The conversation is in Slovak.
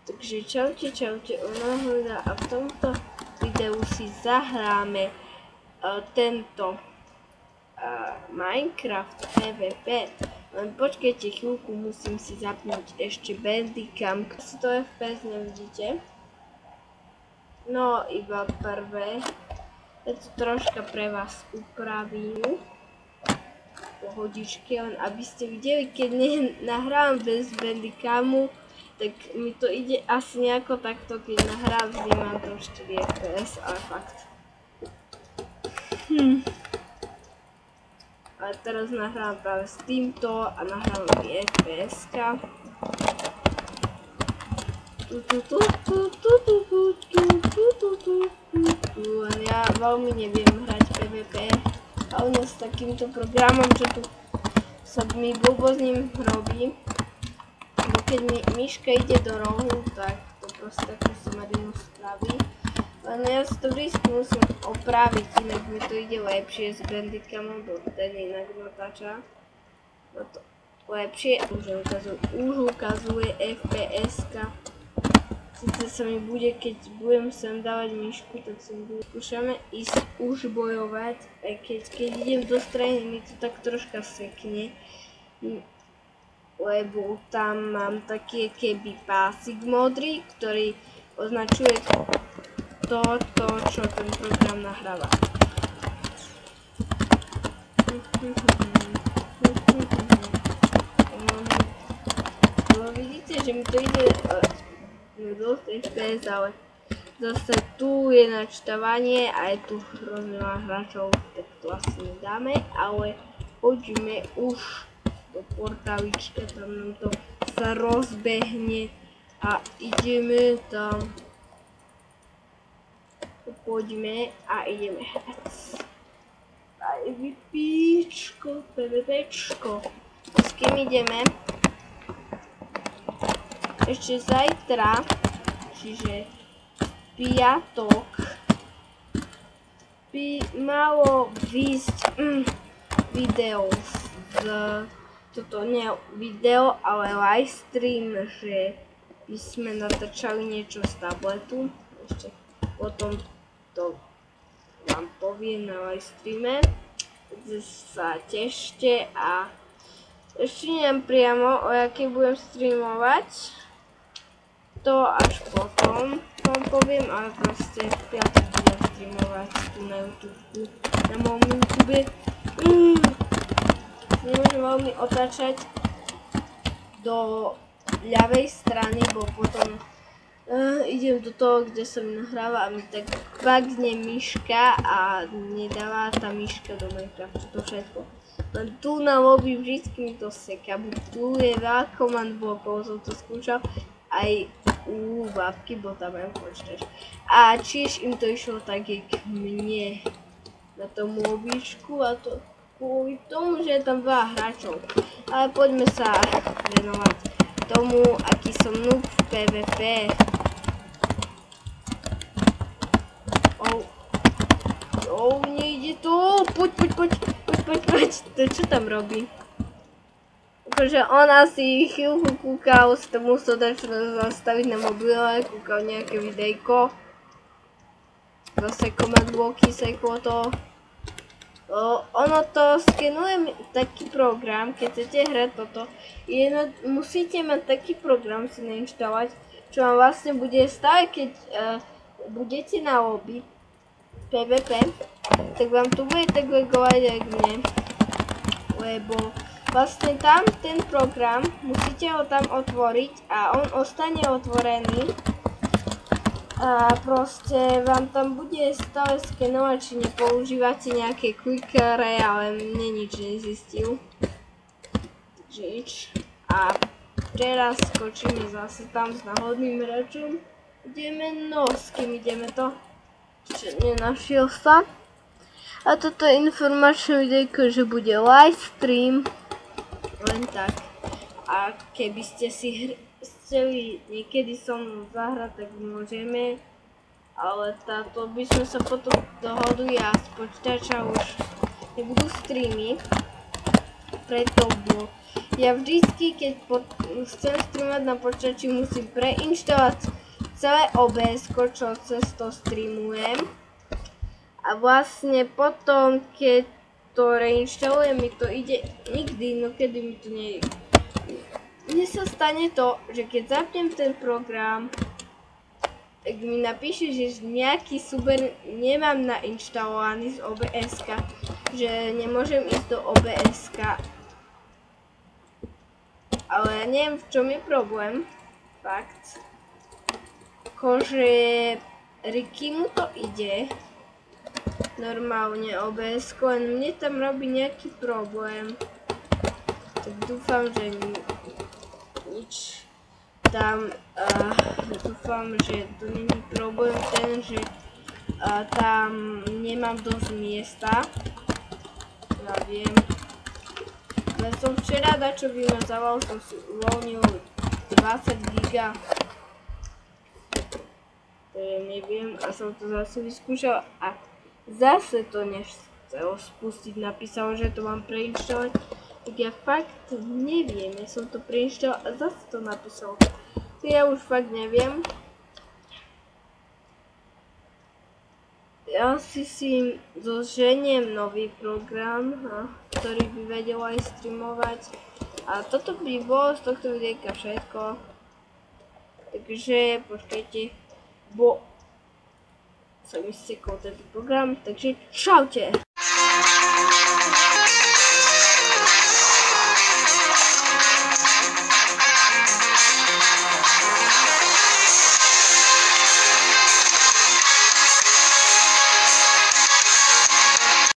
Takže čaute, Onahoda a v tomto videu si zahráme tento Minecraft PvP. Len počkajte chvíľku, musím si zapnúť ešte Bandicam. Si to FPS nevidíte? No, iba prvé. Ja to troška pre vás upravím. Pohodičke, len aby ste videli, keď nahrávam bez Bandicamu, tak mi to ide asi nejako takto, keď nahrám s ním, mám tam 4 FPS, ale fakt. Ale teraz nahrám práve s týmto a nahrám mi FPS-ka. Ja veľmi neviem hrať PvP, ale s takýmto programom, čo tu sa mi blbo s ním robí. Bo keď mi myška ide do rohu, tak to proste takú somarinu spraví. Len ja si to vždy musím opraviť, inak mi to ide lepšie s Bandicamom, bo ten inak natáča. No to lepšie, už ukazuje FPS-ka. Sice sa mi bude, keď budem sem dávať myšku, tak si skúšame ísť už bojovať, aj keď idem do strany, mi to tak troška sekne. Lebo tam mám taký keby pásik modrý, ktorý označuje to, čo ten program nahráva. Vidíte, že mi to ide dosť FPS, ale zase tu je načítavanie a je tu hrozne veľa hráčov, tak to asi nedáme, ale poďme už do portálička, tam nám to sa rozbehne a ideme tam. Poďme a ideme hrať. PvPčko, PvPčko. S kým ideme? Ešte zajtra, čiže piatok, by malo výjsť video z toto nie video, ale livestream, že by sme natáčali niečo z tabletu. Ešte potom to vám poviem na livestreame. Takže sa tešte a ešte neviem priamo, o jaké budem streamovať. To až potom vám poviem, ale proste v piatok budem streamovať tu na YouTube, na mojom YouTube. Nemôžem veľmi otáčať do ľavej strany, bo potom idem do toho, kde sa mi nahráva a mi tak bagne myška a nedáva tá myška do Minecraftu, to všetko. Len tu na lobby vždycky mi to seká, bo tu je veľa command blokov, som to skúšal aj u babky, bo tam majú počítač. A tiež im to išlo tak, jak mne na tom lobbyčku a to kvôli tomu, že je tam veľa hráčov. Ale poďme sa venovať tomu, aký som noob v PvP. Nejde to. Poď. To čo tam robí? Akože on asi chvíľku kúkal, si to musel dať zastaviť na mobile, kúkal nejaké videjko. Zase command bloky seklo to. Ono to skenuje taký program, keď chcete hrať toto. Musíte mať taký program si nainštalovať, čo vám vlastne bude stále, keď budete na lobby PvP, tak vám tu bude tak lagovať aj mne. Lebo vlastne tam ten program, musíte ho tam otvoriť a on ostane otvorený. A proste vám tam bude stále skenovať, či nepoužívate nejaké quickere, ale mne nič nezistil. Takže nič. A teraz skočíme zase tam s náhodným hráčom. Ideme, no s kým ideme to? Ešte nenašiel sa. A toto je informačné videjko, že bude livestream. Len tak. A keby ste si chceli niekedy so mnou zahrať, tak môžeme. Ale táto by sme sa potom dohodli a z počítača už nebudú streamy. preto, bo ja vždycky, keď chcem streamovať na počítači, musím preinštalovať celé OBS-ko, čo cez to streamujem. A vlastne potom, keď to reinštalujem, mi to ide nikdy, no kedy mi to nejde. Mne sa stane to, že keď zapnem ten program, tak mi napíše, že nejaký súber nemám nainštalovaný z OBS-ka, že nemôžem ísť do OBS-ka. Ale ja neviem, v čom je problém, fakt. Akože Ricky mu to ide, normálne OBS-ko, len mne tam robí nejaký problém. Tak dúfam, že nič tam, dúfam, že to není problém ten, že tam nemám dosť miesta. Ja viem. Ale som včera dačo vymazával, som si uvoľnil 20 giga. Neviem, a som to zase vyskúšal a zase to nechcelo spustiť. Napísalo, že to mám preinštalovať. Tak ja fakt neviem, ja som to preinštaloval a zase to napísalo. Ja už fakt neviem. Ja si zoženiem nový program, ktorý by vedel aj streamovať. A toto by bolo z tohto videjka všetko. Takže počkajte, bo sa mi sekol tento program, takže čaute!